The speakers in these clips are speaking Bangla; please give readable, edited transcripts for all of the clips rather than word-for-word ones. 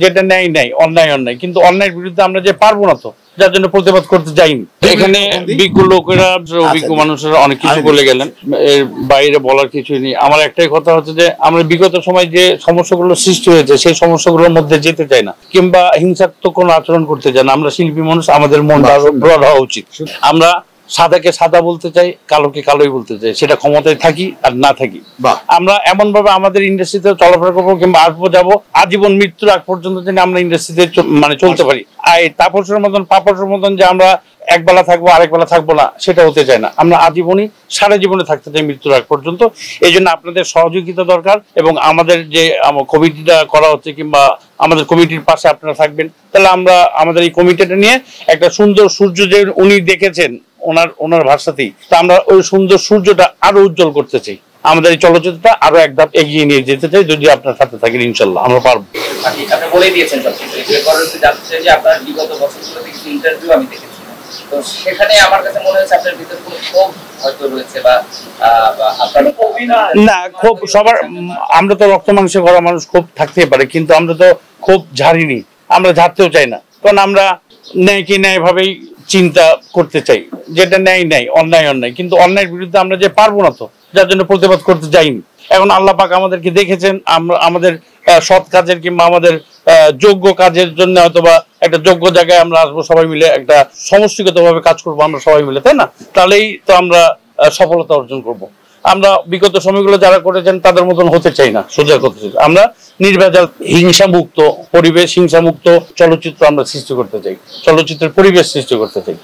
যেটা ন্যায় ন্যায়, অন্যায় অন্যায়, কিন্তু অন্যায়ের বিরুদ্ধে আমরা যে পারবো না, তো যার জন্য প্রতিবাদ করতে যাইনি। এখানে বিজ্ঞ লোকেরা, অভিজ্ঞ মানুষেরা অনেক কিছু বলে গেলেন, এর বাইরে বলার কিছুই নেই। আমার একটাই কথা হচ্ছে যে আমরা বিগত সময় যে সমস্যাগুলো সৃষ্টি হয়েছে সেই সমস্যাগুলোর মধ্যে যেতে চাই না, কিংবা হিংসাত্মক কোনো আচরণ করতে চাই না। আমরা শিল্পী মানুষ, আমাদের মন ব্রড হওয়া উচিত। আমরা সাদাকে সাদা বলতে চাই, কালোকে কালোই বলতে চাই, সেটা ক্ষমতায় থাকি আর না থাকি। আমরা এমন ভাবে আমাদের ইন্ডাস্ট্রিতে চলাফেরা করবো কিংবা আসবো যাবো, আজীবন মৃত্যুর আগ পর্যন্ত যেন আমরা ইন্ডাস্ট্রিতে মানে চলতে পারি। আর তাপসের মতন পাপসের মতন যে আমরা এক বেলা থাকবো আরেক বেলা থাকবো না, সেটা হতে চায় না। আমরা আজীবনই সারা জীবনে থাকতে চাই মৃত্যুর আগ পর্যন্ত। এই জন্য আপনাদের সহযোগিতা দরকার, এবং আমাদের যে কমিটিটা করা হচ্ছে কিংবা আমাদের কমিটির পাশে আপনারা থাকবেন, তাহলে আমরা আমাদের এই কমিটিটা নিয়ে একটা সুন্দর সূর্য যে উনি দেখেছেন ওনার ভাষাতেই, তা আমরা ওই সুন্দর সূর্যটা আরো উজ্জ্বল করতে চাই। আমাদের এই চলচ্চিত্রটা আরো এক ধাপ এগিয়ে নিয়ে যেতে চাই। যদি আপনার সাথে থাকেন ইনশাল্লাহ আমরা পারবো। আপনি বলে দিয়েছেন সবকিছু। যাচ্ছে যে আপনার বিগত বছরগুলোতে কিছু ইন্টারভিউ আমি দেখেছি, তো সেখানে আমার কাছে মনে হচ্ছে আপনার ভিতরে কোনো ক্ষোভ হয়তো রয়েছে, বা আপনার না ক্ষোভ সবার, আমরা তো রক্ত মাংসে গড়া মানুষ, ক্ষোভ থাকতেই পারে, কিন্তু আমরা তো ক্ষোভ ঝাড়িনি, আমরা ঝাড়তেও চাই না। কারণ আমরা ন্যায়কে ন্যায় ভাবেই চিন্তা করতে চাই, যেটা ন্যায় ন্যায়, অন্যায় অন্যায়, কিন্তু অন্যায়ের বিরুদ্ধে আমরা যে পারবো না, তো যার জন্য প্রতিবাদ করতে যাইনি। এখন আল্লাহ পাক আমাদেরকে দেখেছেন, আমরা আমাদের সৎ কাজের কিংবা আমাদের যোগ্য কাজের জন্য হয়তোবা একটা যোগ্য জায়গায় আমরা আসবো, সবাই মিলে একটা সমষ্টিগতভাবে কাজ করবো আমরা সবাই মিলে, তাই না? তাহলেই তো আমরা সফলতা অর্জন করব। আমরা বিগত সময়গুলো যারা করেছেন তাদের মতন হতে চাই না, সোজা করতে চাই। আমরা নির্ভেজাল হিংসা মুক্ত পরিবেশ, হিংসা মুক্ত চলচ্চিত্র আমরা সৃষ্টি করতে চাই, চলচ্চিত্রের পরিবেশ সৃষ্টি করতে চাই।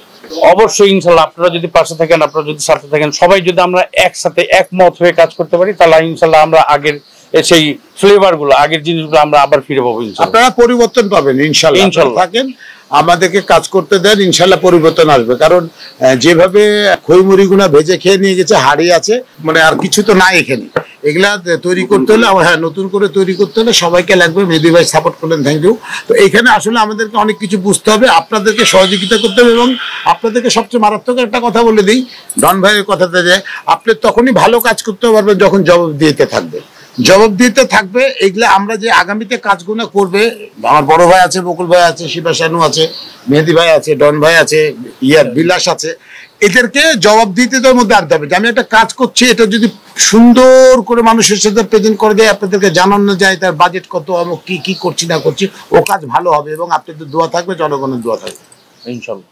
অবশ্যই ইনশাল্লাহ আপনারা যদি পাশে থাকেন, আপনারা যদি সাথে থাকেন, সবাই যদি আমরা একসাথে একমত হয়ে কাজ করতে পারি, তাহলে ইনশাল্লাহ আমরা আগের সেই ফ্লেভার গুলো, আগের জিনিসগুলো আমরা আবার ফিরে পাবো। আপনারা পরিবর্তন পাবেন ইনশাল্লাহ। ইনশাল্লাহ থাকেন, আমাদেরকে কাজ করতে দেন, ইনশাল্লাহ পরিবর্তন আসবে। কারণ যেভাবে খইমুড়িগুনা ভেজে খেয়ে নিয়ে গেছে, হাড়ি আছে, মানে আর কিছু তো নাই এখানে। এগুলা তৈরি করতে হলে, হ্যাঁ নতুন করে তৈরি করতে হলে সবাইকে লাগবে। মেহেদী ভাই সাপোর্ট করলেন, থ্যাংক ইউ। তো এইখানে আসলে আমাদেরকে অনেক কিছু বুঝতে হবে, আপনাদেরকে সহযোগিতা করতে হবে। এবং আপনাদেরকে সবচেয়ে মারাত্মক একটা কথা বলে দিই, ডন ভাইয়ের কথাতে, যে আপনি তখনই ভালো কাজ করতে পারবেন যখন জবাব দিতে থাকবে, জবাব দিতে থাকবে। এগুলা আমরা যে আগামীতে কাজগুলো করবে, আমার বড় ভাই আছে, বকুল ভাই আছে, শিবা শানু আছে, মেহেদী ভাই আছে, ডন ভাই আছে, বিলাস আছে, এদেরকে জবাব দিতে তোর মধ্যে আনতে হবে যে আমি একটা কাজ করছি, এটা যদি সুন্দর করে মানুষের সাথে প্রেজেন্ট করে দেয়, আপনাদেরকে জানানো যায় তার বাজেট কত, আমি কি কি করছি না করছি, ও কাজ ভালো হবে। এবং আপনাদের দোয়া থাকবে, জনগণের দোয়া থাকবে ইনশাল্লাহ।